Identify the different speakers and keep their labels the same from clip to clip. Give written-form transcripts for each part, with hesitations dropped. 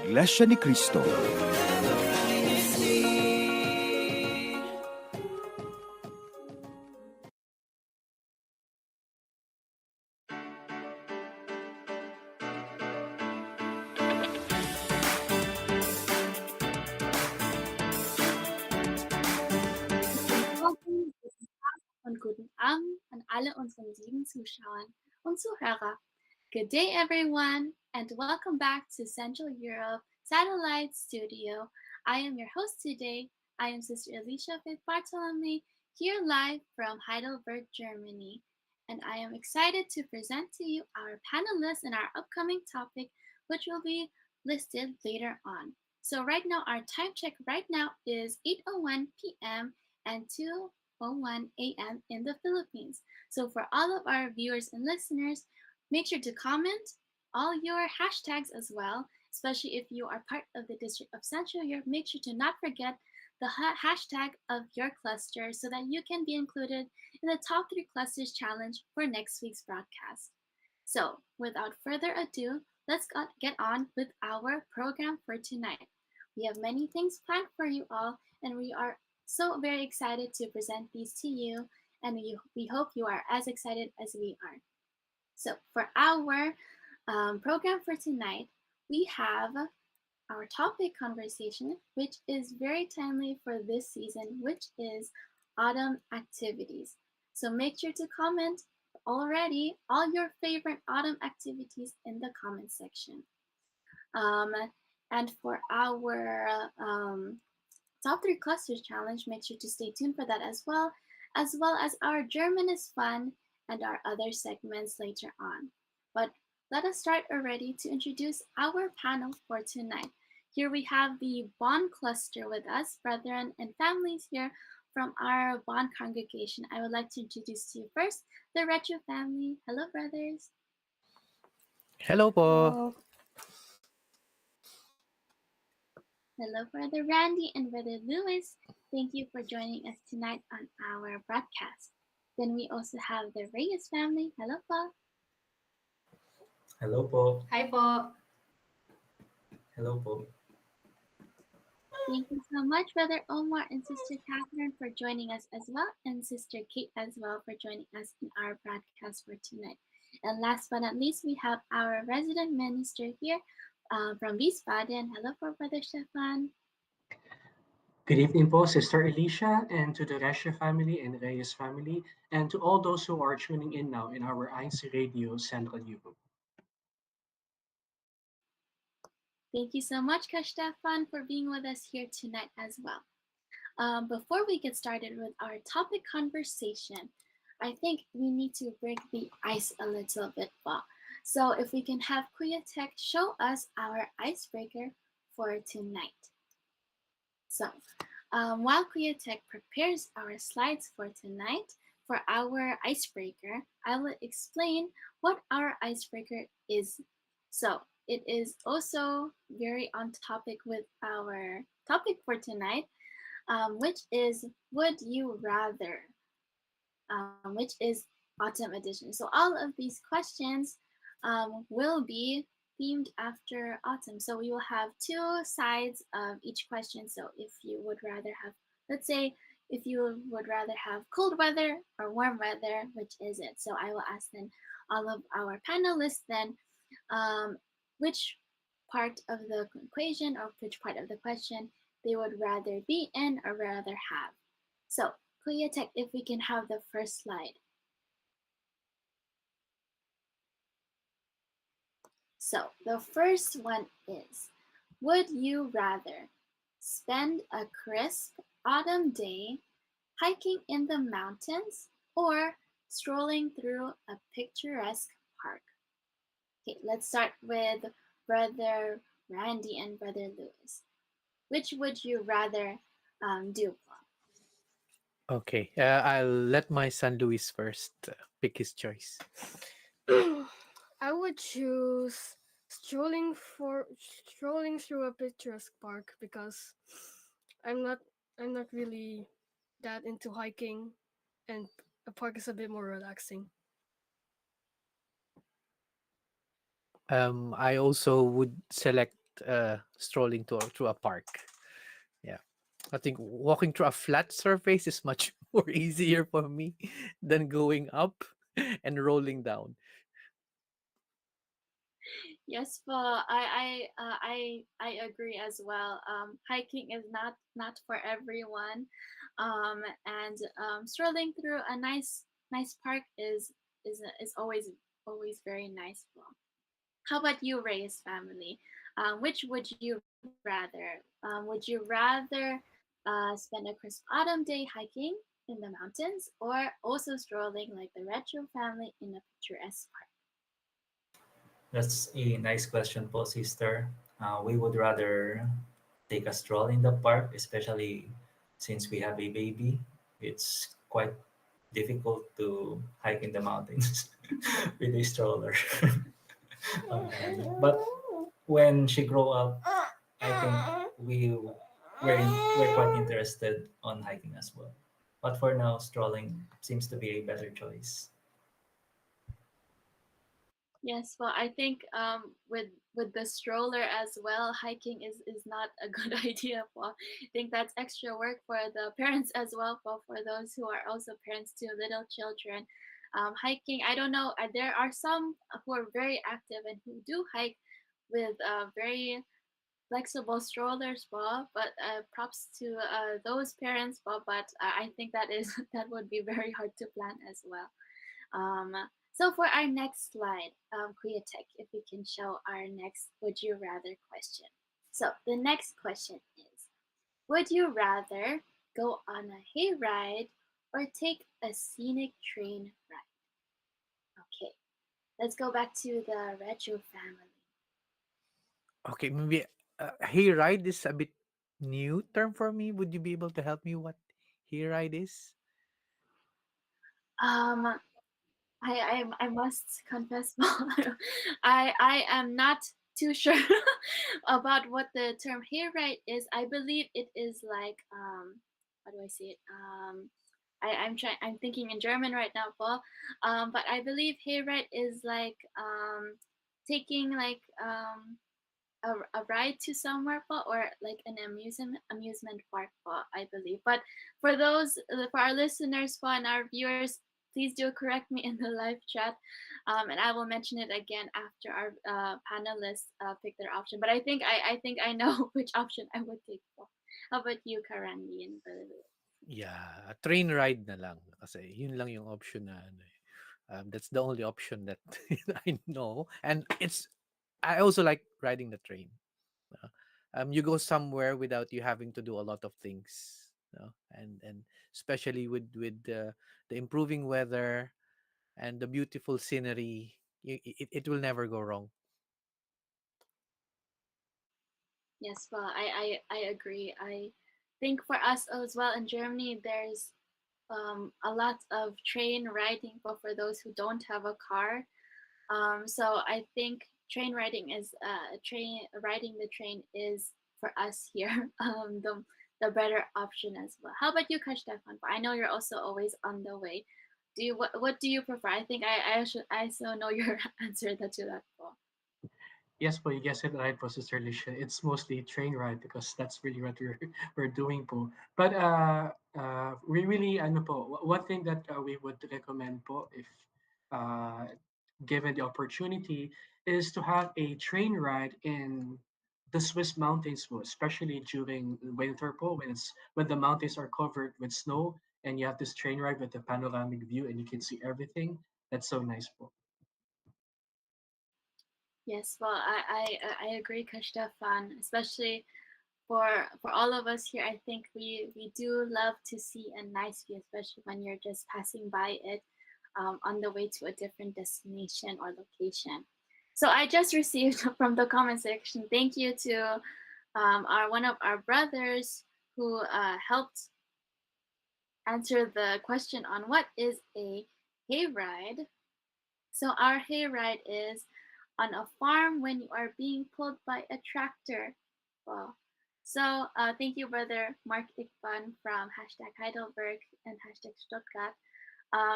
Speaker 1: Iglesia ni Cristo.
Speaker 2: Und guten Abend an alle unseren lieben Zuschauern und Zuhörer. Good day, everyone, and welcome back to Central Europe Satellite Studio. I am your host today. I am Sister Alicia Faith Bartolome, here live from Heidelberg, Germany. And I am excited to present to you our panelists and our upcoming topic, which will be listed later on. So right now, our time check right now is 8:01 p.m. and 2:01 a.m. in the Philippines. So for all of our viewers and listeners, make sure to comment all your hashtags as well, especially if you are part of the District of Central Europe. Make sure to not forget the hashtag of your cluster so that you can be included in the top 3 clusters challenge for next week's broadcast. So without further ado, let's get on with our program for tonight. We have many things planned for you all, and we are so very excited to present these to you, and we hope you are as excited as we are. So for our program for tonight, we have our topic conversation, which is very timely for this season, which is autumn activities. So make sure to comment already all your favorite autumn activities in the comment section. And for our top 3 clusters challenge, make sure to stay tuned for that as well as our German is fun and our other segments later on. But let us start already to introduce our panel for tonight. Here we have the Bonn cluster with us, brethren and families here from our Bonn congregation. I would like to introduce to you first the Retro family. Hello, brothers.
Speaker 3: Hello po.
Speaker 2: Hello, Brother Randy and Brother Lewis. Thank you for joining us tonight on our broadcast. Then we also have the Reyes family. Hello, Paul.
Speaker 4: Hello po.
Speaker 5: Hi po.
Speaker 4: Hello po.
Speaker 2: Thank you so much, Brother Omar and Sister Catherine, for joining us as well, and Sister Kate as well for joining us in our broadcast for tonight. And last but not least, we have our resident minister here from Wiesbaden. Hello, for Brother Stefan.
Speaker 6: Good evening po, Sister Alicia, and to the Resha family and Reyes family, and to all those who are tuning in now in our INCRadio Central Europe.
Speaker 2: Thank you so much, Stefan, for being with us here tonight as well. Before we get started with our topic conversation, I think we need to break the ice a little bit, Paul. So if we can have Kuya Tech show us our icebreaker for tonight. So while Kuya Tech prepares our slides for tonight for our icebreaker, I will explain what our icebreaker is. So it is also very on topic with our topic for tonight, which is Would You Rather, which is Autumn Edition. So all of these questions will be themed after autumn. So we will have 2 sides of each question. So if you would rather have, let's say, if you would rather have cold weather or warm weather, which is it? So I will ask then all of our panelists then which part of the equation or which part of the question they would rather be in or rather have. So Kuya Tech, if we can have the first slide. So the first one is, would you rather spend a crisp autumn day hiking in the mountains or strolling through a picturesque park? Okay, let's start with Brother Randy and Brother Lewis. Which would you rather do, Paul?
Speaker 3: Okay, I'll let my son Luis first pick his choice.
Speaker 5: I would choose strolling through a picturesque park because I'm not really that into hiking, and a park is a bit more relaxing.
Speaker 3: I also would select strolling through a park. Yeah. I think walking through a flat surface is much more easier for me than going up and rolling down.
Speaker 2: Yes, well, I agree as well. Hiking is not for everyone, and strolling through a nice park is always very nice. Well, how about you, Ray's family? Which would you rather? Would you rather spend a crisp autumn day hiking in the mountains, or also strolling like the retro family in a picturesque park?
Speaker 4: That's a nice question po, sister. We would rather take a stroll in the park, especially since we have a baby. It's quite difficult to hike in the mountains with a stroller on hand. But when she grow up, I think we're quite interested on hiking as well. But for now, strolling seems to be a better choice.
Speaker 2: Yes, well, I think with the stroller as well, hiking is not a good idea. For I think that's extra work for the parents as well. For those who are also parents to little children, hiking. I don't know. There are some who are very active and who do hike with very flexible strollers, Bob. But props to those parents, Bob. But I think that is that would be very hard to plan as well. Um, so for our next slide, Kuya Tech, if we can show our next would you rather question. So the next question is, would you rather go on a hayride or take a scenic train ride? Okay, let's go back to the retro family.
Speaker 3: Okay, maybe hayride is a bit new term for me. Would you be able to help me what hayride is?
Speaker 2: Um, I must confess, I am not too sure about what the term hayride is. I believe it is like how do I say it? I'm thinking in German right now, Paul. But I believe hayride is like taking like a ride to somewhere po, or like an amusement park po, I believe. But for those for our listeners po and our viewers, please do correct me in the live chat, and I will mention it again after our panelists pick their option. But I think I know which option I would take po. How about you, Karandi and Brother Louis?
Speaker 3: Yeah, train ride na lang kasi yun lang yung option na ano eh. That's the only option that I know, and I also like riding the train. uh, you go somewhere without you having to do a lot of things, and especially with the improving weather and the beautiful scenery, it will never go wrong.
Speaker 2: Yes, well, I agree. I think for us as well in Germany, there's a lot of train riding, but for those who don't have a car. So I think train riding is train riding the train is for us here the better option as well. How about you, Kastefan? I know you're also always on the way. Do you what do you prefer? I think I also know your answer to that. Paul.
Speaker 6: Yes po, you guessed it right po, Sister Alicia. It's mostly train ride because that's really what we're doing po. But we really, ano po, one thing that we would recommend po if uh, given the opportunity is to have a train ride in the Swiss mountains po, especially during winter po when the mountains are covered with snow and you have this train ride with a panoramic view and you can see everything. That's so nice po.
Speaker 2: Yes, well, I agree, Kastefan, especially for all of us here. I think we do love to see a nice view, especially when you're just passing by it on the way to a different destination or location. So I just received from the comment section. Thank you to our one of our brothers who helped answer the question on what is a hayride. So our hayride is on a farm when you are being pulled by a tractor. Well, so thank you, brother Mark Ikban from hashtag Heidelberg and hashtag Stuttgart.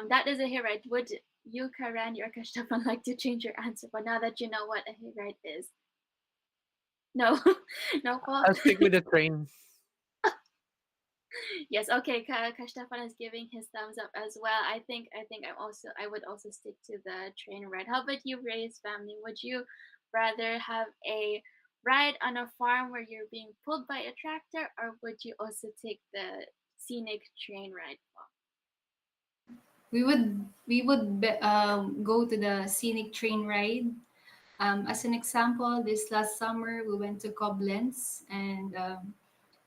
Speaker 2: That is a hayride. Would you, Karen, or Kastefan like to change your answer? But now that you know what a hayride is. No, no po.
Speaker 3: I'll stick with the train.
Speaker 2: Yes, okay. Kastefan is giving his thumbs up as well. I would also stick to the train ride. How about you, Ray's family? Would you rather have a ride on a farm where you're being pulled by a tractor, or would you also take the scenic train ride?
Speaker 1: go to the scenic train ride. As an example, this last summer we went to Koblenz, and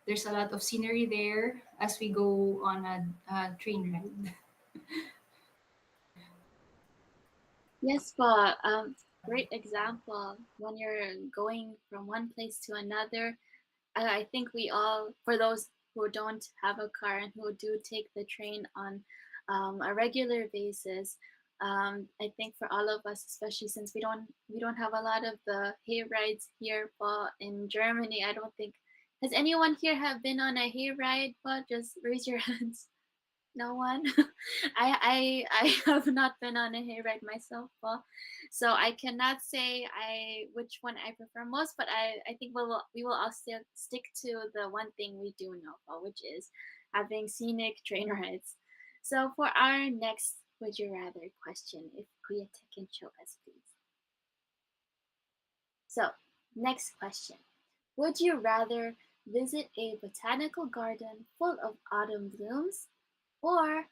Speaker 1: there's a lot of scenery there as we go on a train ride.
Speaker 2: Yes, but great example when you're going from one place to another. I think we all, for those who don't have a car and who do take the train on a regular basis, I think for all of us, especially since we don't have a lot of the hay rides here, but in Germany, I don't think has anyone here have been on a hay ride? But just raise your hands. No one. I have not been on a hayride myself, well, so I cannot say I which one I prefer most. But I think we will all stick to the one thing we do know, which is having scenic train rides. So for our next would you rather question, if Kuya can show us, please. So next question: would you rather visit a botanical garden full of autumn blooms, or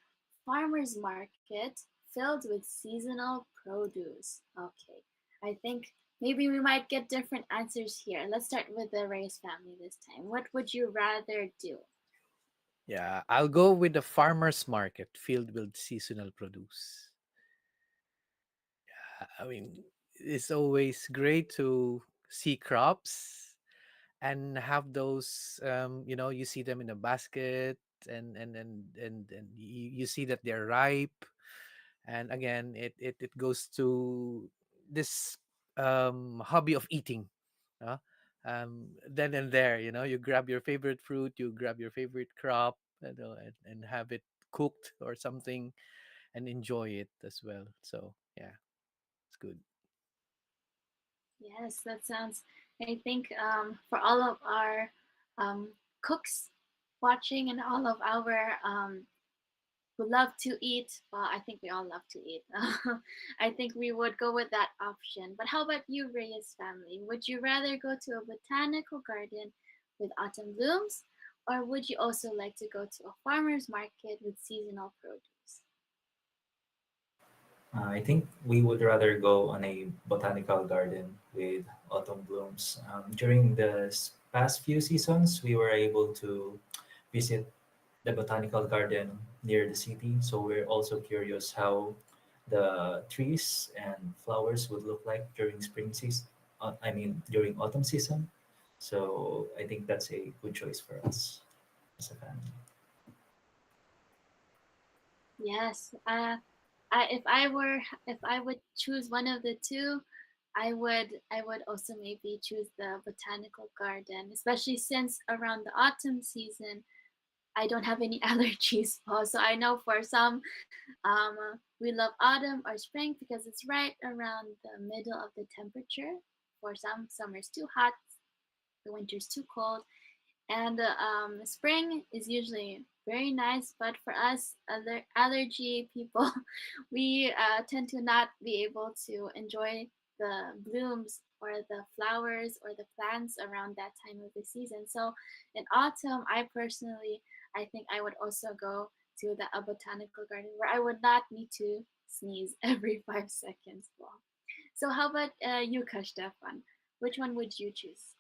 Speaker 2: farmer's market filled with seasonal produce? Okay, I think maybe we might get different answers here. Let's start with the Reyes family this time. What would you rather do?
Speaker 3: Yeah, I'll go with the farmer's market filled with seasonal produce. I mean, it's always great to see crops and have those. You see them in a basket, and you see that they're ripe. And again, it goes to this hobby of eating. uh, then and there, you grab your favorite fruit, you grab your favorite crop, and have it cooked or something, and enjoy it as well. So yeah, it's good.
Speaker 2: Yes, that sounds. I think for all of our cooks watching and all of our who love to eat, well, I think we all love to eat. I think we would go with that option. But how about you, Reyes family? Would you rather go to a botanical garden with autumn blooms, or would you also like to go to a farmer's market with seasonal produce?
Speaker 4: I think we would rather go on a botanical garden with autumn blooms. During the past few seasons, we were able to visit the botanical garden near the city. So we're also curious how the trees and flowers would look like during spring season. I mean, during autumn season. So I think that's a good choice for us as a family.
Speaker 2: Yes. If I would choose one of the two, I would also maybe choose the botanical garden, especially since around the autumn season I don't have any allergies. Also, I know for some, we love autumn or spring because it's right around the middle of the temperature. For some, summer's too hot, the winter's too cold, and spring is usually very nice. But for us, other allergy people, we tend to not be able to enjoy the blooms or the flowers or the plants around that time of the season. So in autumn, I think I would also go to the a botanical garden where I would not need to sneeze every 5 seconds. Well, so how about you, Stefan? Which one would you choose?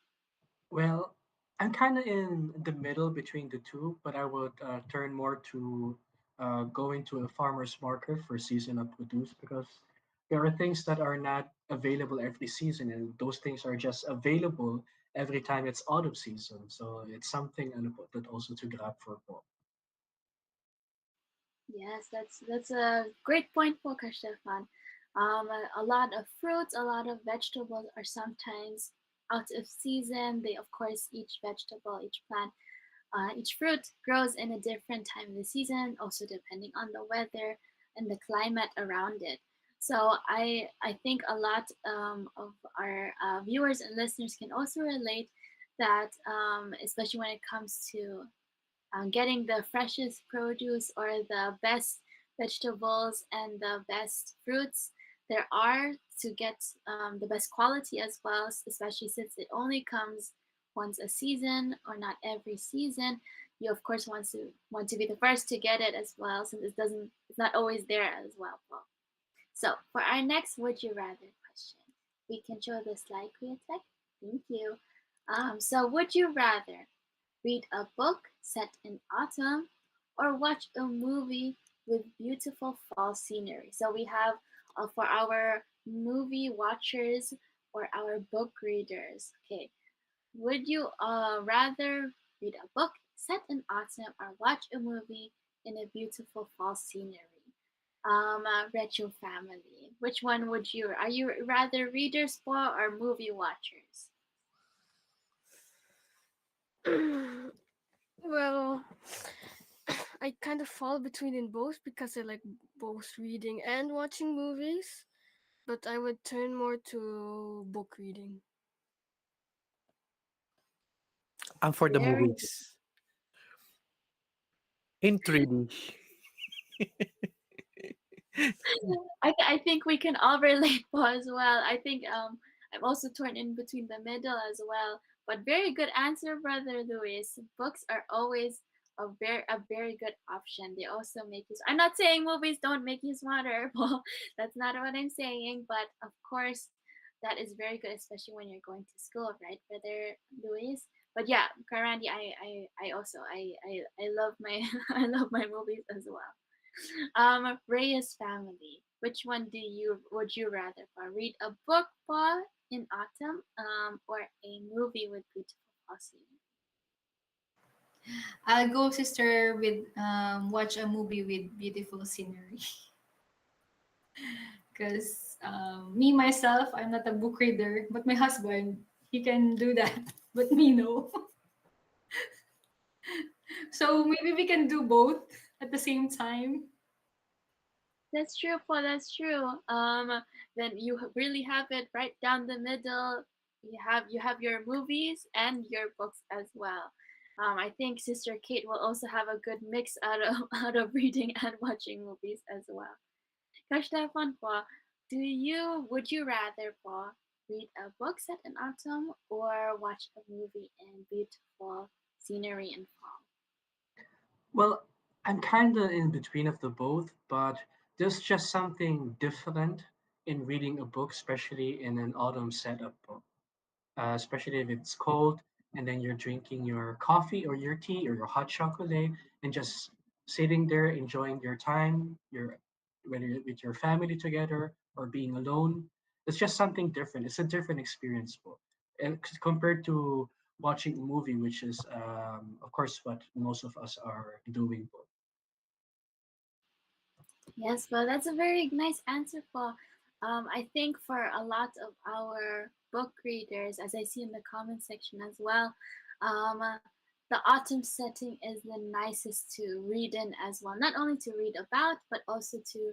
Speaker 6: Well, I'm kind of in the middle between the two, but I would turn more to going to a farmer's market for seasonal produce because there are things that are not available every season, and those things are just available every time it's autumn season. So it's something ano po, that also to grab for po.
Speaker 2: Yes, that's a great point, Poka Stefan. A lot of fruits, a lot of vegetables are sometimes out of season. They, of course, each vegetable, each plant, each fruit grows in a different time of the season, also depending on the weather and the climate around it. So I think a lot of our viewers and listeners can also relate that, especially when it comes to getting the freshest produce or the best vegetables and the best fruits there are to get the best quality as well, especially since it only comes once a season or not every season. You of course want to be the first to get it as well, since it's not always there as well. So for our next would you rather question, we can show the slide, Tech. Thank you. So would you rather read a book set in autumn, or watch a movie with beautiful fall scenery? So we have for our movie watchers or our book readers. Okay, would you rather read a book set in autumn or watch a movie in a beautiful fall scenery? Retro family. Which one would you? Are you rather readers or movie watchers?
Speaker 5: Well, I kind of fall between in both because I like both reading and watching movies, but I would turn more to book reading.
Speaker 3: I'm for the
Speaker 2: Very.
Speaker 3: movies in 3D.
Speaker 2: I think we can all relate as well. I think I'm also torn in between the middle as well. But very good answer, brother Luis. Books are always a very good option. They also make you. I'm not saying movies don't make you smarter. Well, that's not what I'm saying. But of course, that is very good, especially when you're going to school, right, brother Luis? But yeah, Karandi, I also I love my I love my movies as well. Reyes family. Which one would you rather for? Read a book for in autumn, or a movie with beautiful costume?
Speaker 1: I'll go, sister, with watch a movie with beautiful scenery. Because me myself, I'm not a book reader, but my husband, he can do that. But me, no. So maybe we can do both at the same time.
Speaker 2: That's true, Paul. That's true. Then you really have it right down the middle. You have your movies and your books as well. I think Sister Kate will also have a good mix out of out of reading and watching movies as well. Gosh, Stefan, po, would you rather po read a book set in autumn or watch a movie in beautiful scenery in fall?
Speaker 6: Well, I'm kind of in between of the both, but there's just something different in reading a book, especially in an autumn setup book, especially if it's cold and then you're drinking your coffee or your tea or your hot chocolate and just sitting there enjoying your time, whether you're with your family together or being alone. It's just something different. It's a different experience, book, and compared to watching a movie, which is, of course, what most of us are doing.
Speaker 2: Yes, well, that's a very nice answer, Paul. I think for a lot of our book readers, as I see in the comment section as well, the autumn setting is the nicest to read in as well. Not only to read about, but also to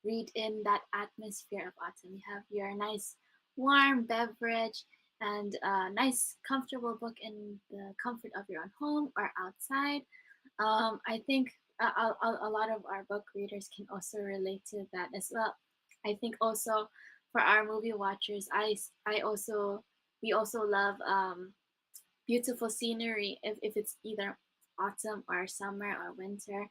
Speaker 2: read in that atmosphere of autumn. You have your nice warm beverage and a nice comfortable book in the comfort of your own home or outside. I think a lot of our book readers can also relate to that as well. I think also for our movie watchers, I also we also love beautiful scenery if it's either autumn or summer or winter.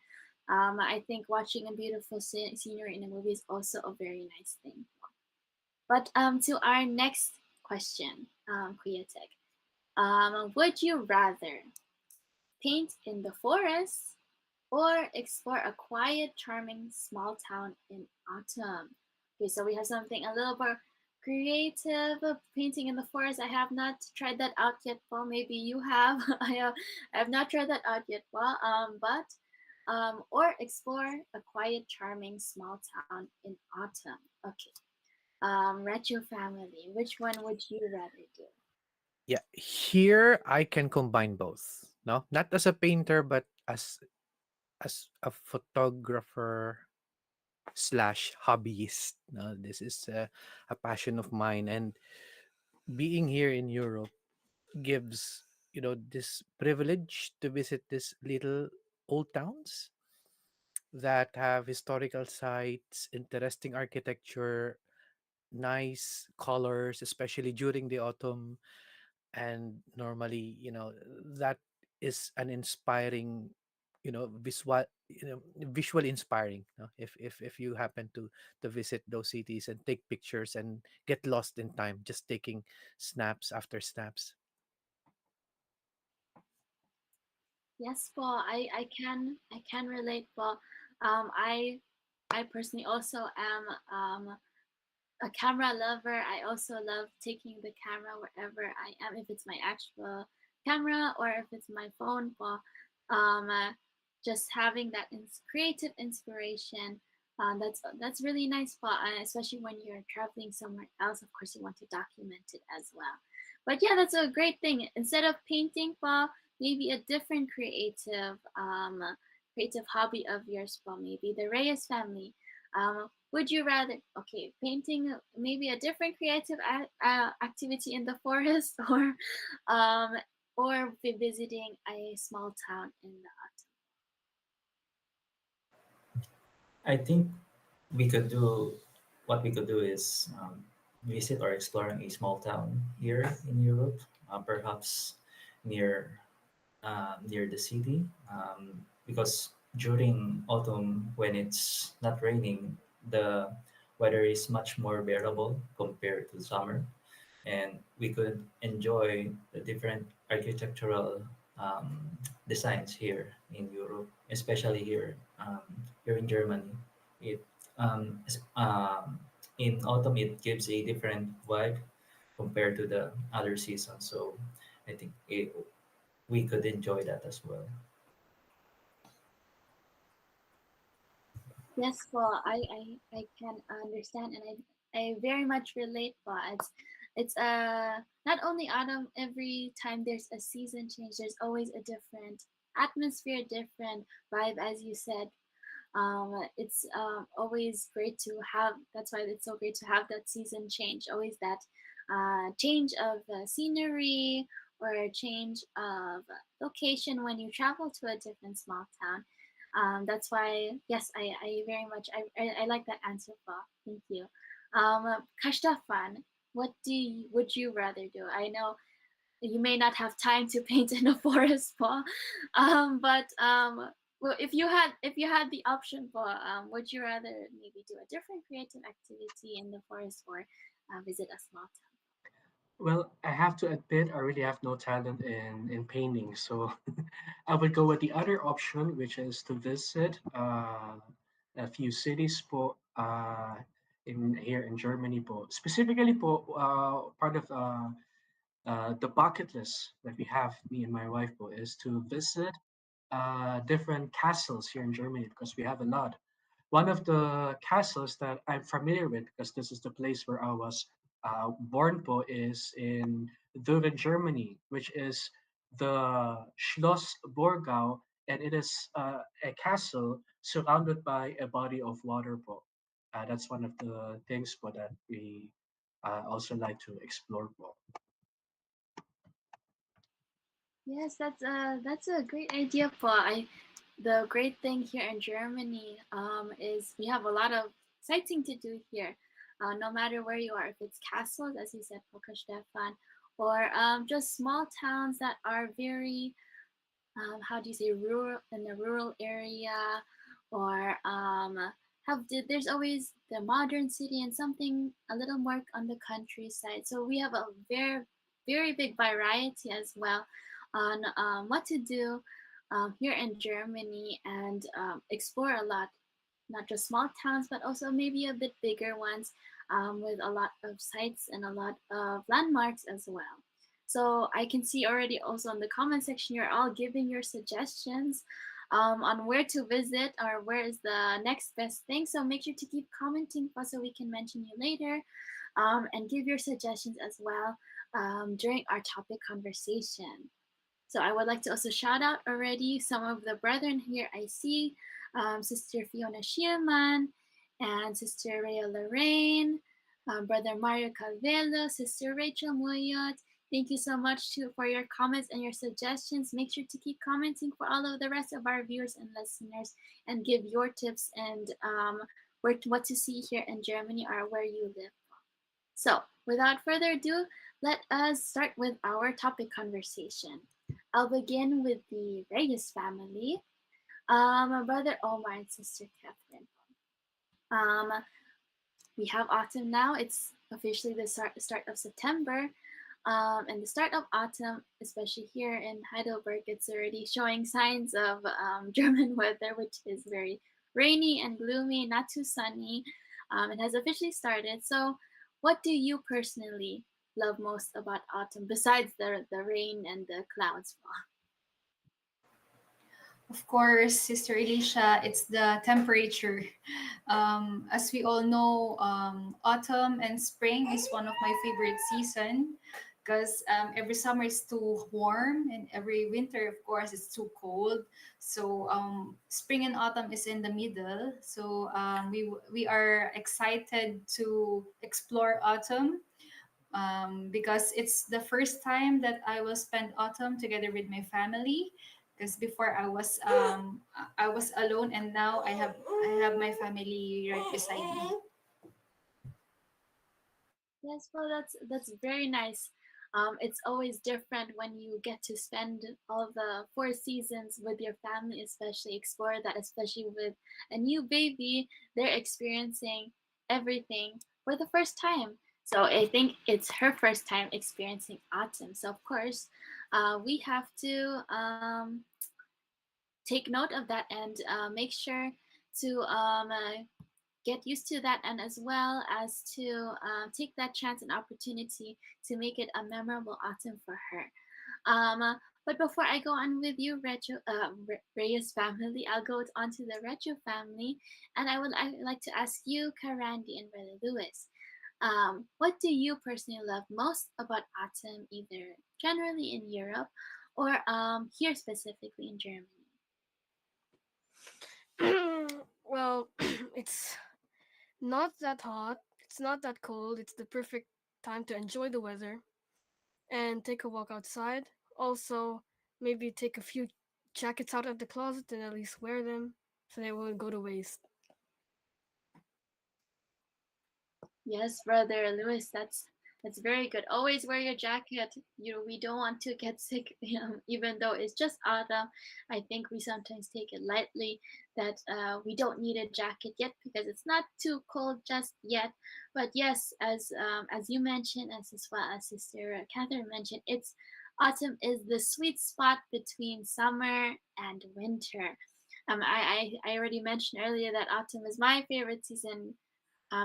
Speaker 2: I think watching a beautiful scenery in a movie is also a very nice thing. But to our next question, Kuya Tech, would you rather paint in the forest or explore a quiet, charming small town in autumn? Okay, so we have something a little more creative, painting in the forest. I have not tried that out yet, Paul. Maybe you have. I have not tried that out yet, Paul. But or explore a quiet, charming small town in autumn. Okay. Retro family. Which one would you rather do?
Speaker 3: Yeah, here I can combine both. No, not as a painter, but as a photographer slash hobbyist. This is a passion of mine, and being here in Europe gives this privilege to visit these little old towns that have historical sites, interesting architecture, nice colors, especially during the autumn. And normally, that is an inspiring, visual inspiring. If you happen to visit those cities and take pictures and get lost in time, just taking snaps after snaps.
Speaker 2: Yes, Paul, I can relate, Paul. I personally also am a camera lover. I also love taking the camera wherever I am, if it's my actual camera or if it's my phone. But just having that creative inspiration, that's really nice. But especially when you're traveling somewhere else, of course, you want to document it as well. But yeah, that's a great thing. Instead of painting, Paul, maybe a different creative hobby of yours, Paul. Maybe the Reyes family. Would you rather, okay, painting maybe a different creative activity in the forest, um, or be visiting a small town in the
Speaker 4: I think we could do what we could do is visit or exploring a small town here in Europe, perhaps near near the city, because during autumn when it's not raining, the weather is much more bearable compared to summer, and we could enjoy the different architectural um, designs here in Europe, especially here in Germany. It in autumn it gives a different vibe compared to the other seasons. So I think we could enjoy that as well.
Speaker 2: Yes, well, I can understand, and I very much relate. But it's not only autumn. Every time there's a season change, there's always a different atmosphere, different vibe, as you said. It's always great to have. That's why it's so great to have that season change. Always that change of scenery or a change of location when you travel to a different small town. That's why, yes, I very much I like that answer, Paul. Thank you. Kashtafan, would you rather do? I know you may not have time to paint in a forest, Paul. But well, if you had the option, Paul, would you rather maybe do a different creative activity in the forest or visit a small town?
Speaker 6: Well, I have to admit, I really have no talent in painting, so I would go with the other option, which is to visit a few cities in here in Germany specifically part of the bucket list that we have, me and my wife is to visit different castles here in Germany because we have a lot. One of the castles that I'm familiar with, because this is the place where I was born, is in Düren, Germany, which is the Schloss Borgau, and it is a castle surrounded by a body of water. That's one of the things that we also like to explore.
Speaker 2: Yes, that's a great idea, Paul. The great thing here in Germany is we have a lot of sightseeing to do here. No matter where you are, if it's castles, as you said, Polka Stefan, or just small towns that are very how do you say, rural, in the rural area, or there's always the modern city and something a little more on the countryside. So we have a very big variety as well on what to do here in Germany, and explore a lot, not just small towns, but also maybe a bit bigger ones, with a lot of sites and a lot of landmarks as well. So I can see already also in the comment section, you're all giving your suggestions on where to visit or where is the next best thing. So make sure to keep commenting so we can mention you later, and give your suggestions as well during our topic conversation. So I would like to also shout out already some of the brethren here I see, Sister Fiona Shielman and Sister Rhea Lorraine, Brother Mario Calvelo, Sister Rachel Moyot. Thank you so much for your comments and your suggestions. Make sure to keep commenting for all of the rest of our viewers and listeners, and give your tips and what to see here in Germany or where you live. So, without further ado, let us start with our topic conversation. I'll begin with the Reyes family, my brother Omar and sister Catherine. Um, we have autumn now. It's officially the start of September. And the start of autumn, especially here in Heidelberg, it's already showing signs of German weather, which is very rainy and gloomy, not too sunny. It has officially started. So, what do you personally love most about autumn besides the rain and the clouds?
Speaker 1: Of course, Sister Alicia, it's the temperature. As we all know, autumn and spring is one of my favorite season because every summer it's too warm and every winter, of course, it's too cold. So spring and autumn is in the middle. So we are excited to explore autumn because it's the first time that I will spend autumn together with my family. Because before I was alone, and now I have my family right beside me.
Speaker 2: Yes, well, that's very nice. It's always different when you get to spend all the 4 seasons with your family, especially explore that, especially with a new baby. They're experiencing everything for the first time. So I think it's her first time experiencing autumn. So of course, we have to take note of that and make sure to get used to that, and as well as to take that chance and opportunity to make it a memorable autumn for her. But before I go on with you, Reyes family, I'll go on to the Retro family, and I'd like to ask you, Karandi and Brother Lewis, what do you personally love most about autumn, either generally in Europe or here specifically in Germany?
Speaker 5: Well, it's not that hot. It's not that cold. It's the perfect time to enjoy the weather and take a walk outside. Also, maybe take a few jackets out of the closet and at least wear them so they won't go to waste.
Speaker 2: Yes, brother Lewis, that's very good. Always wear your jacket. We don't want to get sick, even though it's just autumn. I think we sometimes take it lightly that we don't need a jacket yet because it's not too cold just yet. But yes, as you mentioned, as well as Sister Catherine mentioned, it's autumn is the sweet spot between summer and winter. I already mentioned earlier that autumn is my favorite season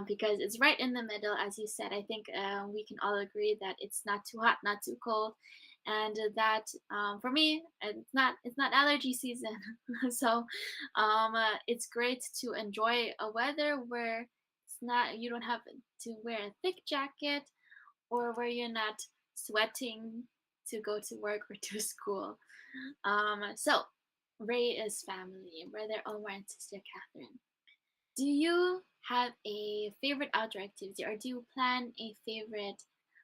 Speaker 2: because it's right in the middle, as you said. I think we can all agree that it's not too hot, not too cold, and that for me, it's not allergy season, so it's great to enjoy a weather where it's not you don't have to wear a thick jacket or where you're not sweating to go to work or to school. So Ray is family, brother Omar and sister Catherine. Do you have a favorite outdoor activity, or do you plan a favorite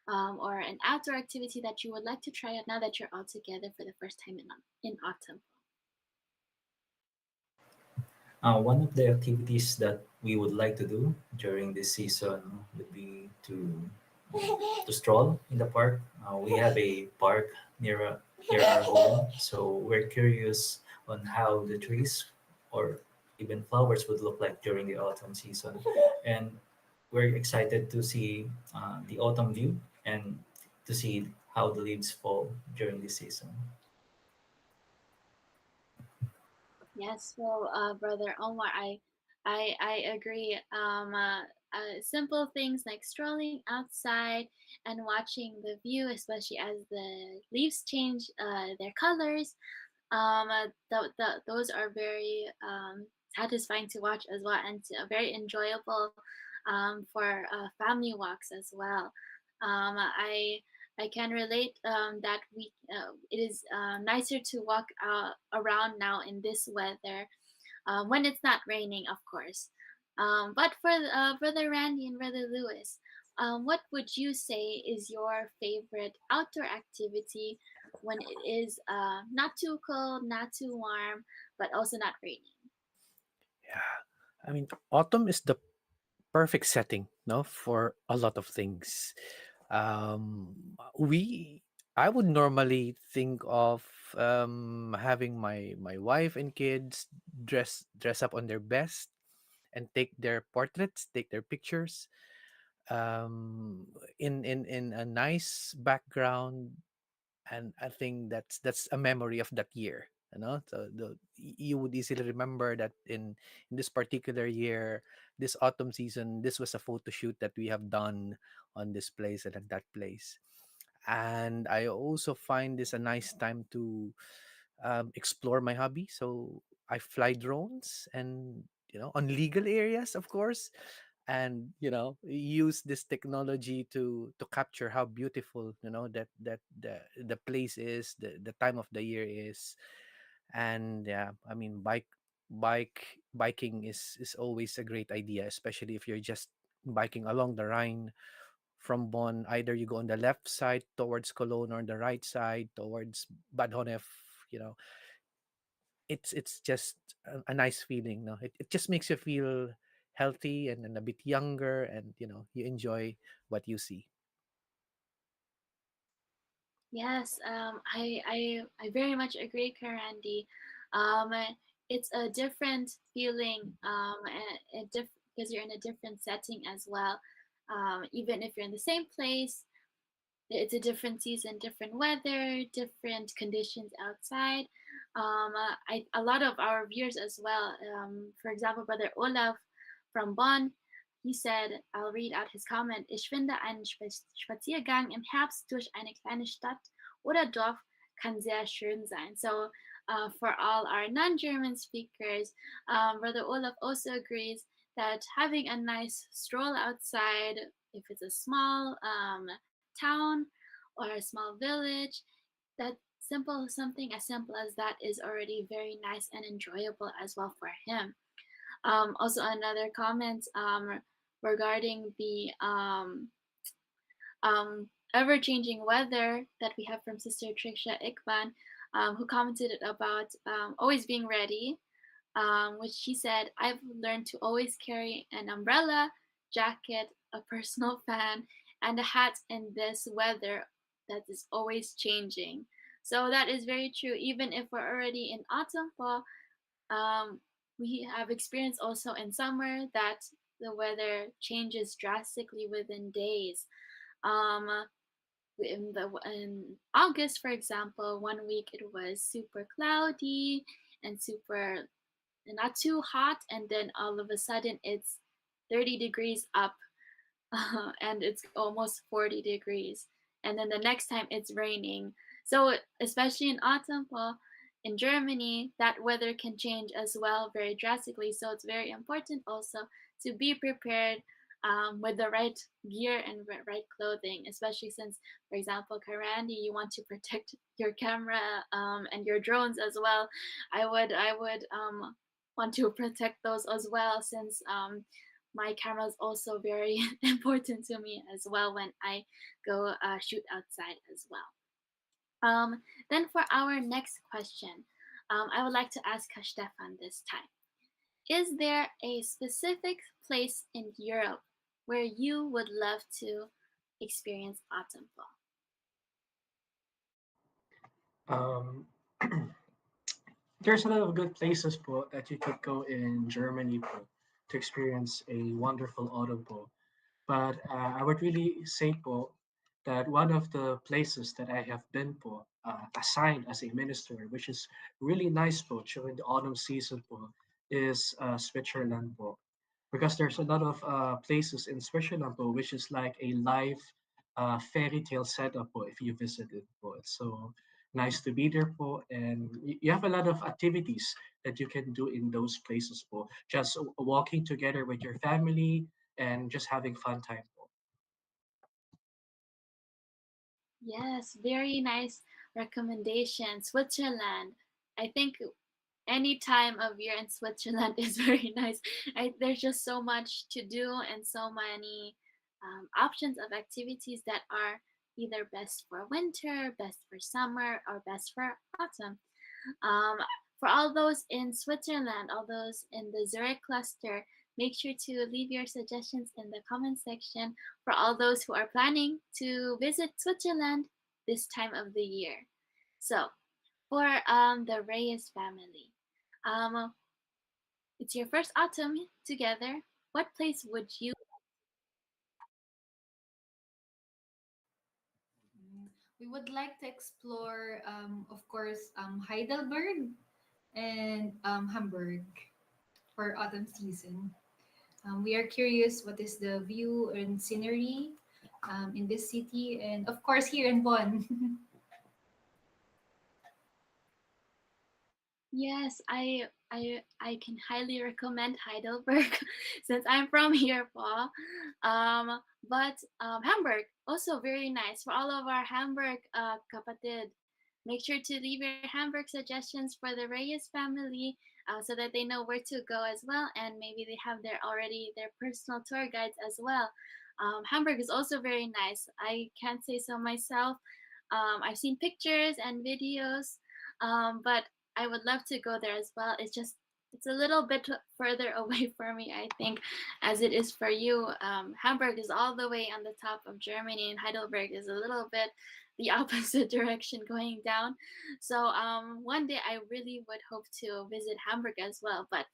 Speaker 2: or an outdoor activity that you would like to try out now that you're all together for the first time in autumn?
Speaker 4: One of the activities that we would like to do during this season would be to stroll in the park. We have a park near our home, so we're curious on how the trees or even flowers would look like during the autumn season, and we're excited to see the autumn view and to see how the leaves fall during this season.
Speaker 2: Yes, well, brother Omar, I agree. Simple things like strolling outside and watching the view, especially as the leaves change their colors. Those are very satisfying to watch as well, and very enjoyable for family walks as well. I can relate that it is nicer to walk around now in this weather when it's not raining, of course. But for Brother Randy and Brother Lewis, what would you say is your favorite outdoor activity when it is not too cold, not too warm, but also not raining?
Speaker 3: Yeah. I mean, autumn is the perfect setting, no, for a lot of things. We I would normally think of having my wife and kids dress up on their best and take their portraits, take their pictures, in a nice background, and I think that's a memory of that year. You know, so you would easily remember that in this particular year, this autumn season, this was a photo shoot that we have done on this place and at that place. And I also find this a nice time to explore my hobby. So I fly drones, and on legal areas, of course, and use this technology to capture how beautiful that the place is, the time of the year is. And yeah, I mean, biking is always a great idea, especially if you're just biking along the Rhine from Bonn. Either you go on the left side towards Cologne or on the right side towards Bad Honnef. you know it's just a nice feeling. No, it just makes you feel healthy and a bit younger, and you enjoy what you see.
Speaker 2: Yes, I very much agree, Karandi. It's a different feeling, because you're in a different setting as well. Even if you're in the same place, it's a different season, different weather, different conditions outside. A lot of our viewers as well. For example, Brother Olaf from Bonn, he said, I'll read out his comment. Ich finde, ein Spaziergang im Herbst durch eine kleine Stadt oder Dorf kann sehr schön sein. So, for all our non-German speakers, Brother Olaf also agrees that having a nice stroll outside, if it's a small town or a small village, that something as simple as that is already very nice and enjoyable as well for him. Also, another comment regarding the ever-changing weather that we have from Sister Tricia Ikban, who commented about always being ready, which she said, I've learned to always carry an umbrella, jacket, a personal fan, and a hat in this weather that is always changing. So that is very true. Even if we're already in autumn, fall, we have experienced also in summer that the weather changes drastically within days. Um, in August, for example, one week it was super cloudy and super not too hot, and then all of a sudden it's 30 degrees up, and it's almost 40 degrees, and then the next time it's raining. So especially in autumn, fall, in Germany, that weather can change as well very drastically. So it's very important also to be prepared, with the right gear and right clothing, especially since, for example, Karandi, you want to protect your camera, and your drones as well. I would want to protect those as well, since my camera is also very important to me as well when I go shoot outside as well. Then for our next question, I would like to ask Stefan this time. Is there a specific place in Europe where you would love to experience autumn fall?
Speaker 6: Um, there's a lot of good places po that you could go in Germany po to experience a wonderful autumn po. But I would really say po that one of the places that I have been po, assigned as a minister, which is really nice po during the autumn season po, is Switzerland po, because there's a lot of places in Switzerland po, which is like a live fairy tale setup po if you visit it po. It's so nice to be there po, and you have a lot of activities that you can do in those places po. Just walking together with your family and just having fun time po.
Speaker 2: Yes, very nice recommendation. Switzerland. I think any time of year in Switzerland is very nice. There's just so much to do and so many options of activities that are either best for winter, best for summer, or best for autumn. Um, for all those in Switzerland, all those in the Zurich cluster, make sure to leave your suggestions in the comment section for all those who are planning to visit Switzerland this time of the year. So, for the Reyes family, um, it's your first autumn together. What place would you?
Speaker 1: We would like to explore, of course, Heidelberg and Hamburg for autumn season. We are curious what is the view and scenery in this city, and of course here in Bonn.
Speaker 2: Yes, I can highly recommend Heidelberg since I'm from here, Paul. But Hamburg also very nice for all of our Hamburg kapatid. Make sure to leave your Hamburg suggestions for the Reyes family so that they know where to go as well, and maybe they have their personal tour guides as well. Hamburg is also very nice. I can't say so myself. I've seen pictures and videos, but I would love to go there as well. It's a little bit further away for me, I think, as it is for you. Hamburg is all the way on the top of Germany, and Heidelberg is a little bit the opposite direction going down. So one day I really would hope to visit Hamburg as well. But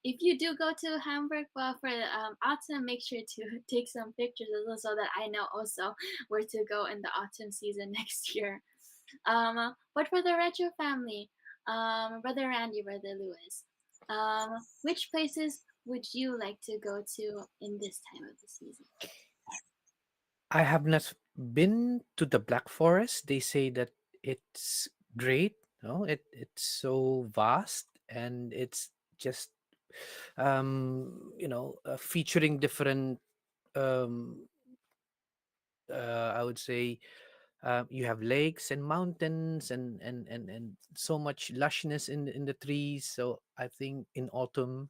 Speaker 2: if you do go to Hamburg for autumn, make sure to take some pictures as well so that I know also where to go in the autumn season next year. But for the Retro family, Brother Randy, Brother Lewis, which places would you like to go to in this time of the season?
Speaker 3: I have not been to the Black Forest. They say that it's great. No, it's so vast and it's just featuring different um I would say you have lakes and mountains and so much lushness in the trees. So I think in autumn,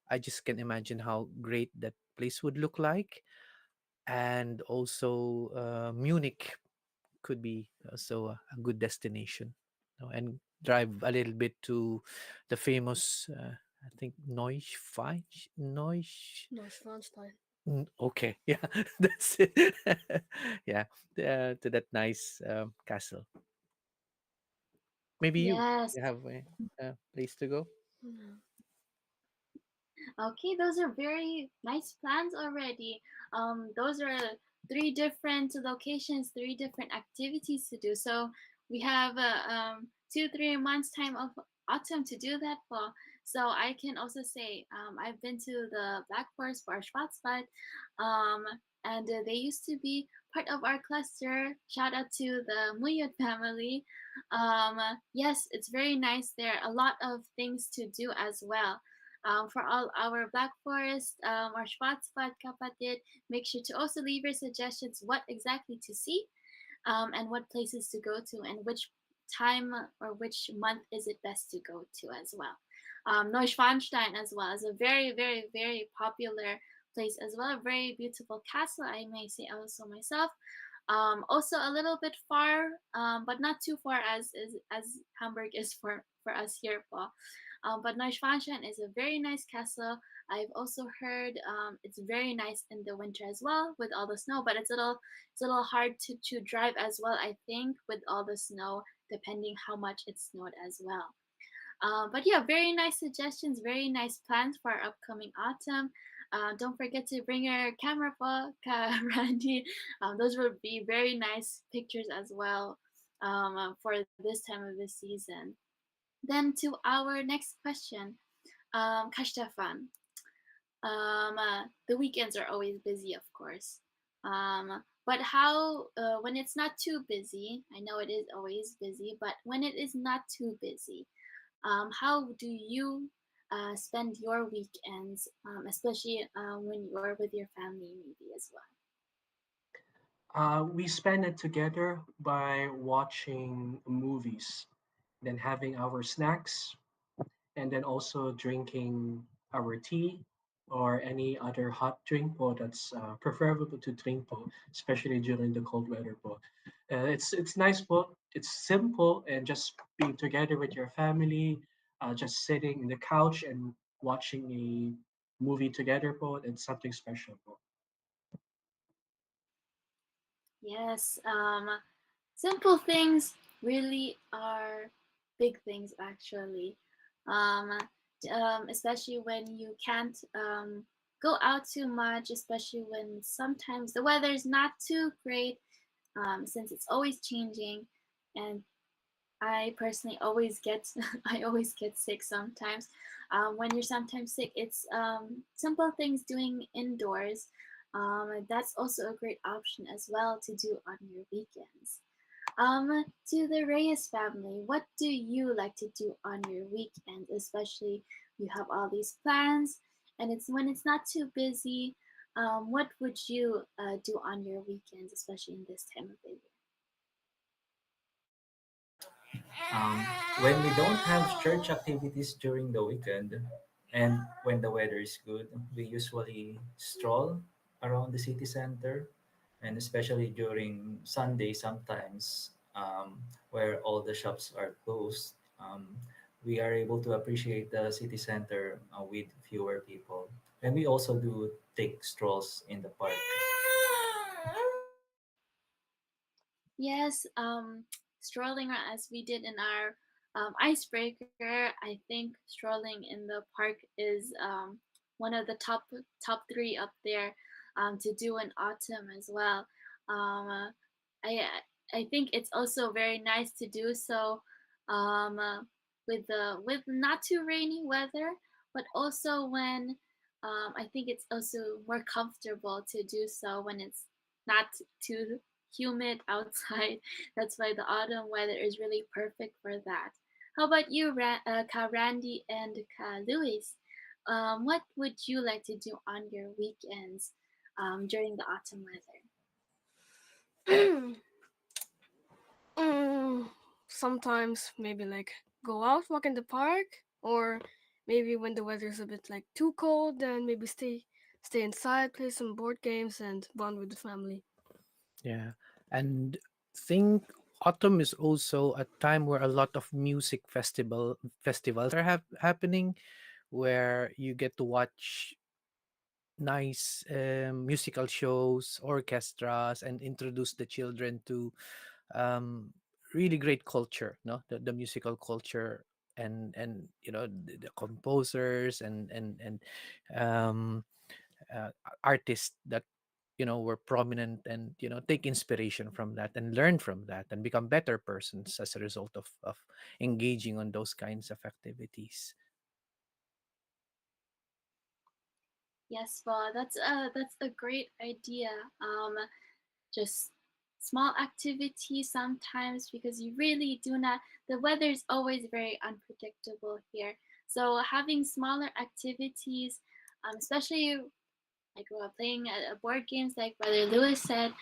Speaker 3: I just can imagine how great that place would look like. And also Munich could be also a good destination. And drive a little bit to the famous, I think Neusch.
Speaker 5: Neuschwanstein.
Speaker 3: Okay, yeah, that's it. Yeah, to that nice castle. Maybe
Speaker 2: Yes.
Speaker 3: you have a place to go.
Speaker 5: Yeah.
Speaker 2: Okay, those are very nice plans already. Those are three different locations, three different activities to do. So we have 2-3 months time of autumn to do that for. So I can also say I've been to the Black Forest for Schwarzwald, um, and they used to be part of our cluster. Shout out to the Muyot family. Yes, it's very nice there. A lot of things to do as well. For all our Black Forest or Schwarzwald kapatid, make sure to also leave your suggestions what exactly to see and what places to go to and which time or which month is it best to go to as well. Neuschwanstein as well is a very, very, very popular place as well. A very beautiful castle, I may say also myself. Also a little bit far, but not too far as Hamburg is for us here, Paul. But Neuschwanstein is a very nice castle. I've also heard it's very nice in the winter as well with all the snow, but it's a little hard to drive as well, I think, with all the snow, depending how much it snowed as well. But yeah, very nice suggestions, very nice plans for our upcoming autumn. Don't forget to bring your camera, Randy. Those would be very nice pictures as well for this time of the season. Then to our next question, Kastefan. The weekends are always busy, of course. But how, when it's not too busy, I know it is always busy, but when it is not too busy, how do you spend your weekends, especially when you're with your family, maybe as well?
Speaker 6: We spend it together by watching movies. then having our snacks, and then also drinking our tea or any other hot drink po that's preferable to drink po, especially during the cold weather po. It's nice po. It's simple and just being together with your family, just sitting in the couch and watching a movie together po. It's something special po.
Speaker 2: Yes, simple things really are big things actually. Um, Especially when you can't go out too much, especially when sometimes the weather is not too great, since it's always changing, and I personally always get I always get sick sometimes. When you're sometimes sick, it's simple things doing indoors. That's also a great option as well to do on your weekends. To the Reyes family, what do you like to do on your weekends? Especially you have all these plans, and it's when it's not too busy. What would you do on your weekends, especially in this time of the year?
Speaker 4: Um, when we don't have church activities during the weekend and when the weather is good, we usually stroll around the city center, and especially during Sunday sometimes, where all the shops are closed, we are able to appreciate the city center with fewer people. And we also do take strolls in the park.
Speaker 2: Yes, strolling as we did in our icebreaker, I think strolling in the park is one of the top three up there to do in autumn as well. Um, I think it's also very nice to do so with not too rainy weather, but also when I think it's also more comfortable to do so when it's not too humid outside. That's why the autumn weather is really perfect for that. How about you, Ka Randy and Ka Louis? What would you like to do on your weekends during the autumn weather?
Speaker 5: Sometimes maybe like go out, walk in the park, or maybe when the weather's a bit like too cold, then maybe stay inside, play some board games, and bond with the family.
Speaker 3: Yeah. And think autumn is also a time where a lot of music festivals are happening, where you get to watch nice musical shows, orchestras, and introduce the children to um, really great culture, no, the musical culture, and the composers and um, artists that were prominent, and take inspiration from that and learn from that and become better persons as a result of engaging on those kinds of activities.
Speaker 2: Yes, well, that's a great idea. Just small activities sometimes because you really do not. The weather is always very unpredictable here, so having smaller activities, especially like playing board games, like Brother Lewis said,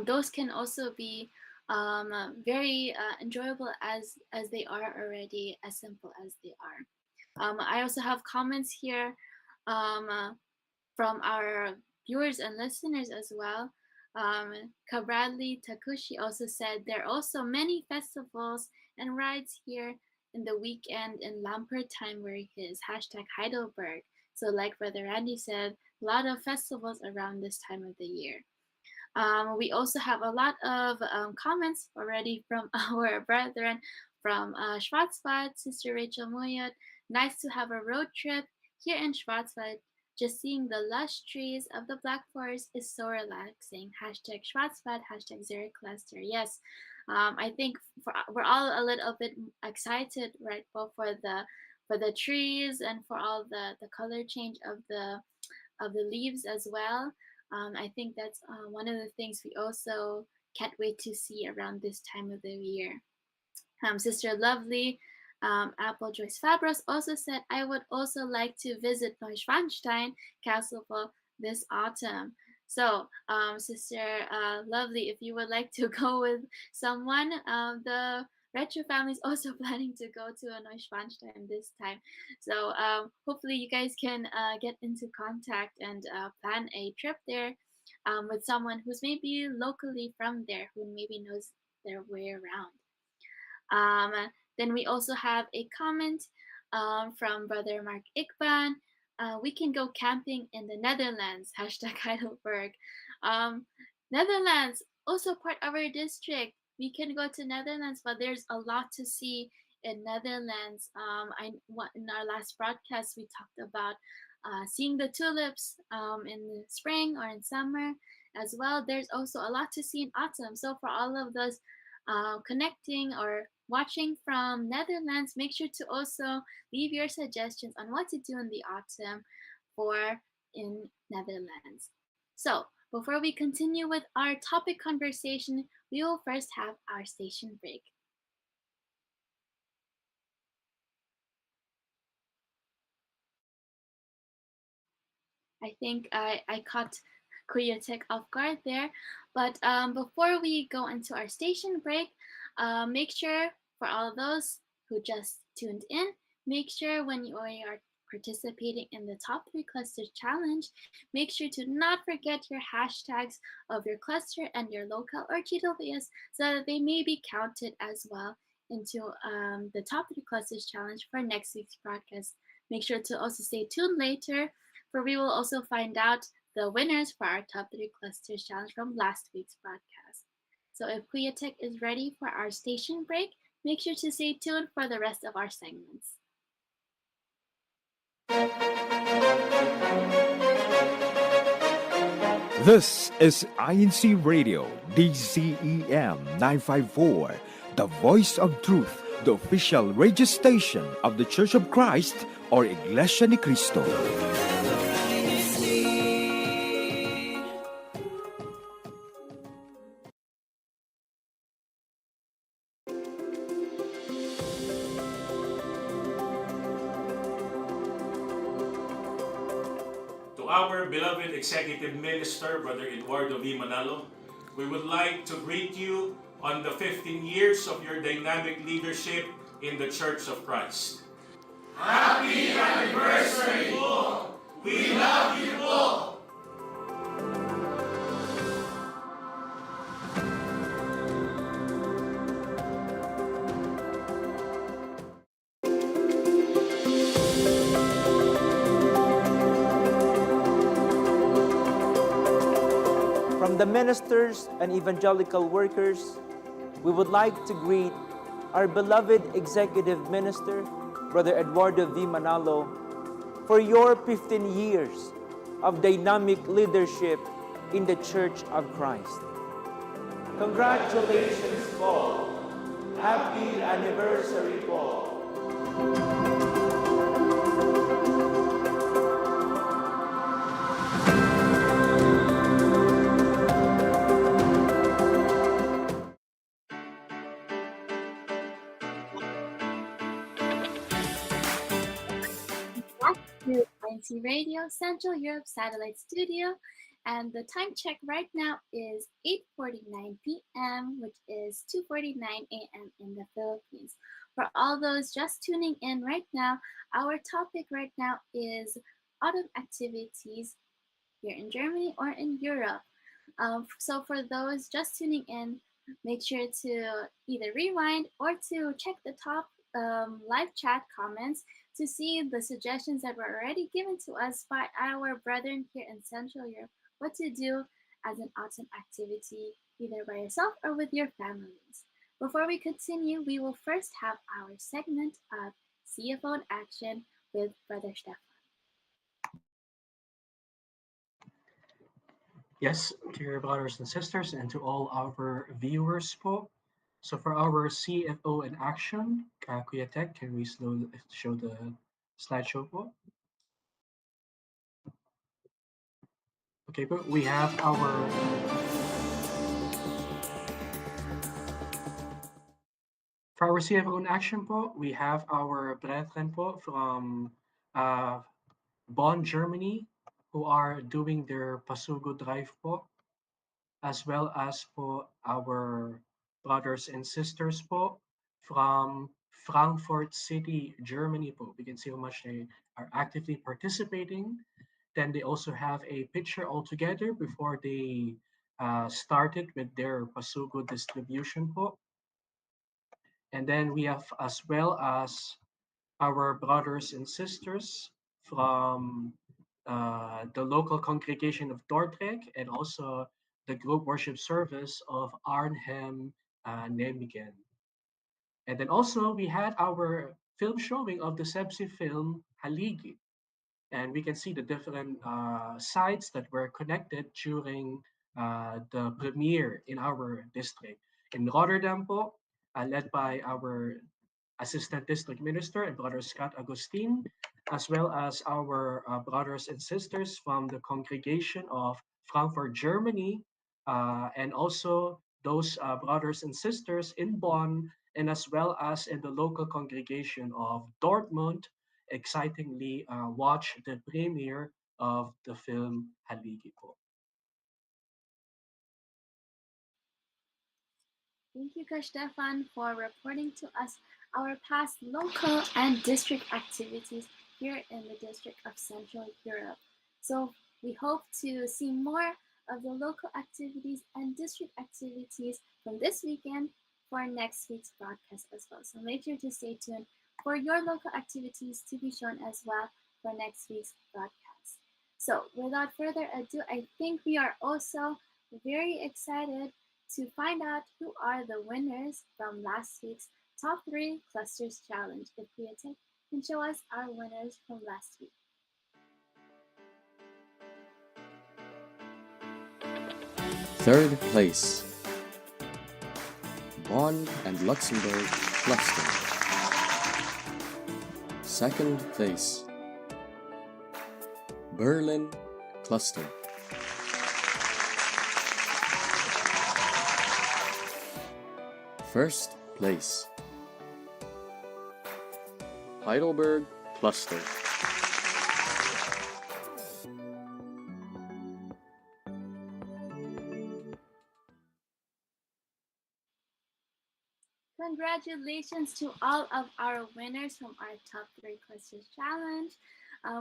Speaker 2: those can also be very enjoyable as they are already, as simple as they are. I also have comments here from our viewers and listeners as well. Kabradley Takushi also said there are also many festivals and rides here in the weekend in Lampert time where he is. Hashtag Heidelberg. So, like Brother Randy said, a lot of festivals around this time of the year. We also have a lot of comments already from our brethren from Schwarzwald, Sister Rachel Moyot. Nice to have a road trip here in Schwarzwald. Just seeing the lush trees of the Black Forest is so relaxing. Hashtag Schwarzwald, hashtag Zurich Cluster. Yes, I think we're all a little bit excited, right, well, for the trees and for all the color change of the leaves as well. I think that's one of the things we also can't wait to see around this time of the year. Sister Lovely, Apple Joyce Fabros also said, I would also like to visit Neuschwanstein Castle this autumn. So, Sister Lovely, if you would like to go with someone, the Retro family is also planning to go to a Neuschwanstein this time. So hopefully you guys can get into contact and plan a trip there with someone who's maybe locally from there, who maybe knows their way around. Um, then we also have a comment from Brother Mark Ikban. We can go camping in the Netherlands. Hashtag Heidelberg. Um, Netherlands, also part of our district. We can go to Netherlands, but there's a lot to see in Netherlands. In our last broadcast we talked about seeing the tulips in the spring or in summer as well. There's also a lot to see in autumn. So for all of those connecting or watching from Netherlands, make sure to also leave your suggestions on what to do in the autumn for in Netherlands. So before we continue with our topic conversation, we will first have our station break. I think I caught Kuya Tech off guard there. But before we go into our station break, make sure for all those who just tuned in, make sure when you are participating in the top 3 clusters challenge, make sure to not forget your hashtags of your cluster and your local or GWS so that they may be counted as well into the top 3 clusters challenge for next week's broadcast. Make sure to also stay tuned later, for we will also find out the winners for our top 3 clusters challenge from last week's broadcast. So if Kuya Tech is ready for our station break, make sure to stay tuned for the rest of our segments.
Speaker 7: This is INCRadio, DCEM 954, the voice of truth, the official radio station of the Church of Christ or Iglesia ni Cristo.
Speaker 8: To our beloved Executive Minister, Brother Eduardo V. Manalo, we would like to greet you on the 15 years of your dynamic leadership in the Church of Christ. Happy anniversary po! We love you po!
Speaker 9: From the ministers and evangelical workers, we would like to greet our beloved Executive Minister, Brother Eduardo V. Manalo, for your 15 years of dynamic leadership in the Church of Christ. Congratulations po! Happy anniversary po!
Speaker 2: To INCRadio Central Europe Satellite Studio, and the time check right now is 8:49 p.m., which is 2:49 a.m. in the Philippines. For all those just tuning in right now, our topic right now is autumn activities here in Germany or in Europe. So for those just tuning in, make sure to either rewind or to check the top live chat comments to see the suggestions that were already given to us by our brethren here in Central Europe, what to do as an autumn activity, either by yourself or with your families. Before we continue, we will first have our segment of CFO in Action with Brother Stefan.
Speaker 6: Yes, dear brothers and sisters, and to all our viewers po. So for our CFO in action, Kuya Tech, can we show the slideshow po? Okay, but we have for our CFO in action po, we have our brethren po from uh, Bonn, Germany, who are doing their Pasugo drive po, as well as po our brothers and sisters po from Frankfurt City, Germany po. We can see how much they are actively participating. Then they also have a picture all together before they started with their pasugo distribution po. And then we have as well as our brothers and sisters from the local congregation of Dordrecht and also the group worship service of Arnhem Nijmegen. And then also we had our film showing of the CEBSI film Haligi. And we can see the different sites that were connected during the premiere in our district. In Rotterdam po, led by our Assistant District Minister and Brother Scott Agustin, as well as our brothers and sisters from the congregation of Frankfurt, Germany, and also those brothers and sisters in Bonn, and as well as in the local congregation of Dortmund, excitingly watch the premiere of the film Haligi po.
Speaker 2: Thank you, Stefan, for reporting to us our past local and district activities here in the District of Central Europe. So we hope to see more of the local activities and district activities from this weekend for next week's broadcast as well. So make sure to stay tuned for your local activities to be shown as well for next week's broadcast. So without further ado, I think we are also very excited to find out who are the winners from last week's Top 3 Clusters Challenge. If Priyatek can show us our winners from last week.
Speaker 10: Third place, Bonn and Luxembourg Cluster. Second place, Berlin Cluster. First place, Heidelberg Cluster.
Speaker 2: Congratulations to all of our winners from our Top 3 Clusters Challenge.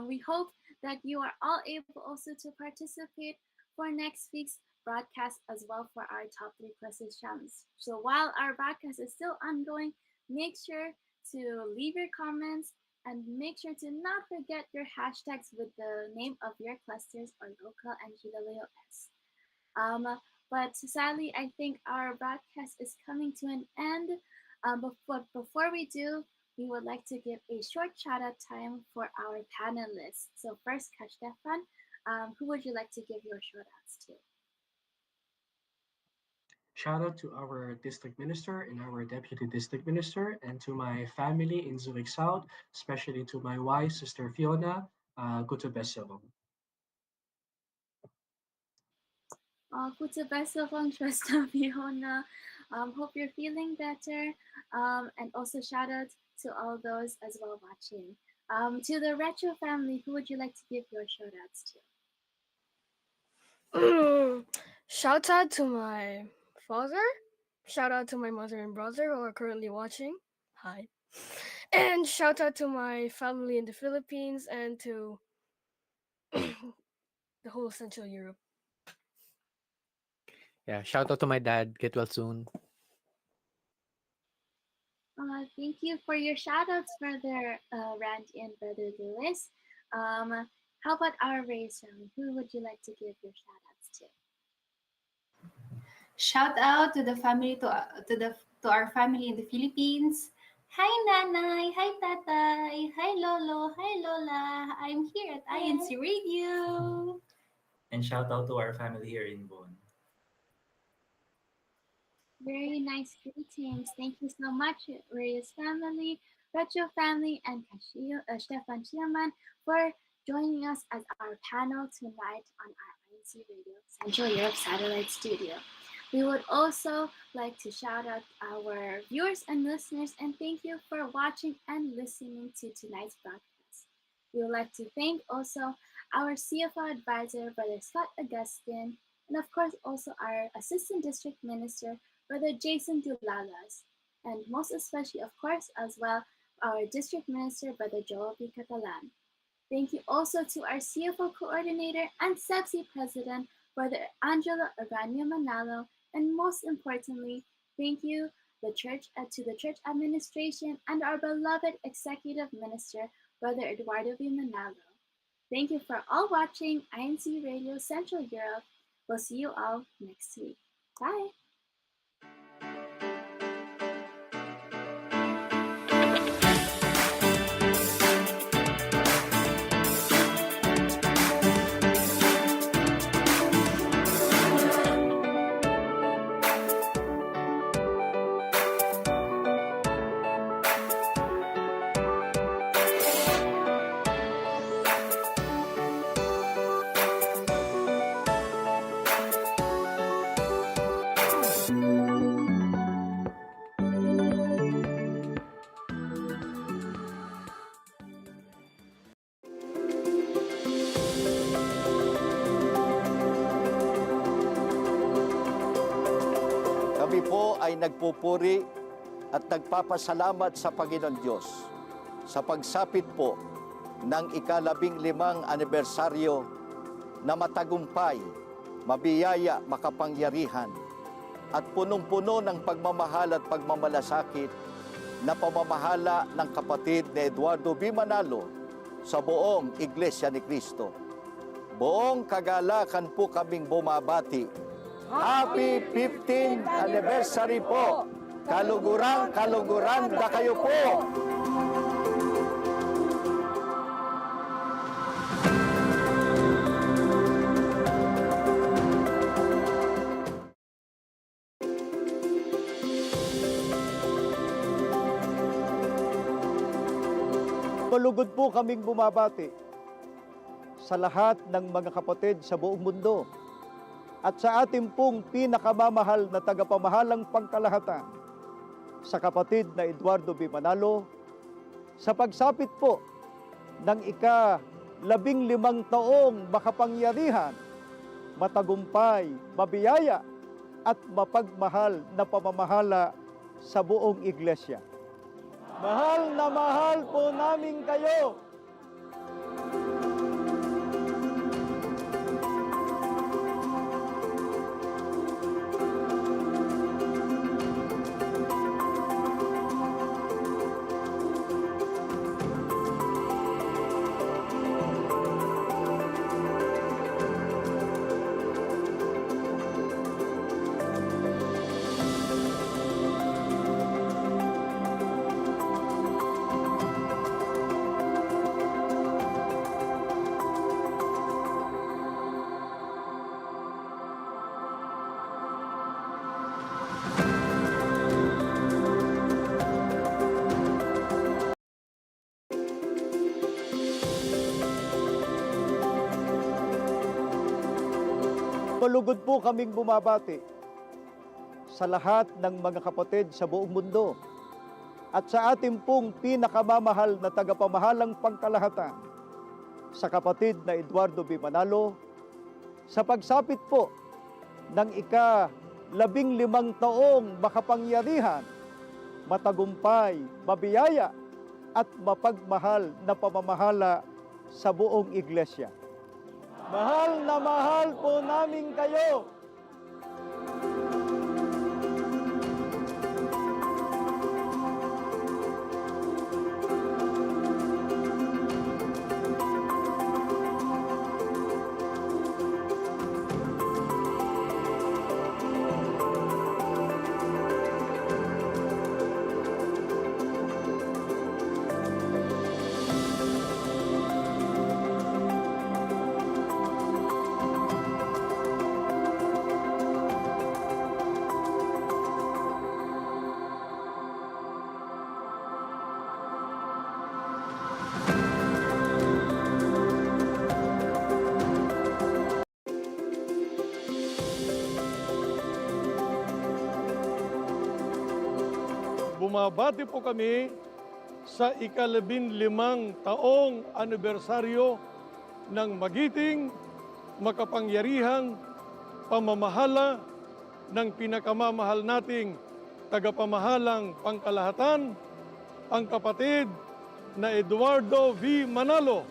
Speaker 2: We hope that you are all able also to participate for next week's broadcast as well for our Top 3 Clusters Challenge. So while our broadcast is still ongoing, make sure to leave your comments and make sure to not forget your hashtags with the name of your clusters or local and GWS. But sadly, I think our broadcast is coming to an end. Before we do, we would like to give a short shout out time for our panelists. So first, Stefan, who would you like to give your shout outs to?
Speaker 6: Shout out to our district minister and our deputy district minister, and to my family in Zurich South, especially to my wife, Sister Fiona. Gute Besserung.
Speaker 2: Gute Besserung, Schwester Fiona. Hope you're feeling better. And also shout out to all those as well watching. To the Retro family, who would you like to give your shout outs
Speaker 5: to? Shout out to my father. Shout out to my mother and brother who are currently watching. Hi. And shout out to my family in the Philippines and to the whole Central Europe.
Speaker 3: Yeah, shout out to my dad. Get well soon.
Speaker 2: Thank you for your shout outs, Brother Randy and Brother Lewis. How about our Reyes family? Who would you like to give your shout outs to?
Speaker 1: Shout out to the family to our family in the Philippines. Hi Nanay, hi Tatay, hi Lolo, hi Lola. I'm here at INCRadio.
Speaker 4: And shout out to our family here in Bonn.
Speaker 2: Very nice greetings. Thank you so much, Reyes family, Retro family, and Stefan Schierman for joining us as our panel tonight on our INCRadio Central Europe Satellite Studio. We would also like to shout out our viewers and listeners and thank you for watching and listening to tonight's broadcast. We would like to thank also our CFO advisor, Brother Scott Augustine, and of course also our Assistant District Minister, Brother Jason Dulalas. and most especially, of course, as well, our District Minister, Brother Joel P. Catalan. Thank you also to our CFO Coordinator and CEBSI President, Brother Angelo Arania Manalo, and most importantly, thank you to the church administration and our beloved Executive Minister, Brother Eduardo V. Manalo. Thank you for all watching INC Radio Central Europe. We'll see you all next week. Bye.
Speaker 11: Kami po ay nagpupuri at nagpapasalamat sa Panginoon Diyos sa pagsapit po ng ika-15 anibersaryo na matagumpay, mabiyaya, makapangyarihan at punong-puno ng pagmamahal at pagmamalasakit na pamamahala ng kapatid na Eduardo V. Manalo sa buong Iglesia ni Cristo. Buong kagalakan po kaming bumabati. Happy 15th anniversary po! Kaluguran na kayo po!
Speaker 12: Malugod po kaming bumabati sa lahat ng mga kapatid sa buong mundo at sa ating pong pinakamamahal na tagapamahalang pangkalahatan, sa kapatid na Eduardo B. Manalo, sa pagsapit po ng ika-15 taong makapangyarihan, matagumpay, mabiyaya at mapagmahal na pamamahala sa buong iglesia. Mahal na mahal po namin kayo. Malugod po kaming bumabati sa lahat ng mga kapatid sa buong mundo at sa ating pong pinakamamahal na tagapamahalang pangkalahatan, sa kapatid na Eduardo B. Manalo, sa pagsapit po ng ika-15 taong makapangyarihan, matagumpay, mabiyaya at mapagmahal na pamamahala sa buong iglesia. Mahal na mahal po namin kayo.
Speaker 13: Bumabati po kami sa ika-15 taong anibersaryo ng magiting, makapangyarihang pamamahala ng pinakamamahal nating tagapamahalang pangkalahatan, ang kapatid na Eduardo V. Manalo.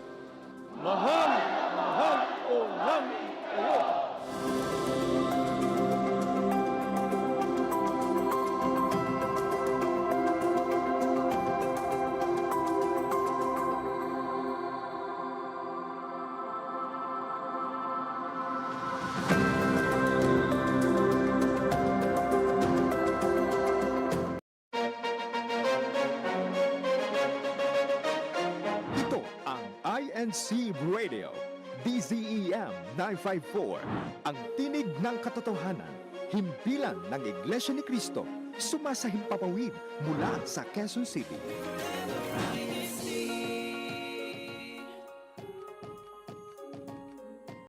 Speaker 13: Mahal po namin kayo.
Speaker 7: Ito ang INCRadio, DZEM 954, ang tinig ng katotohanan, himpilan ng Iglesia ni Cristo, sumasahimpapawid mula sa Quezon City.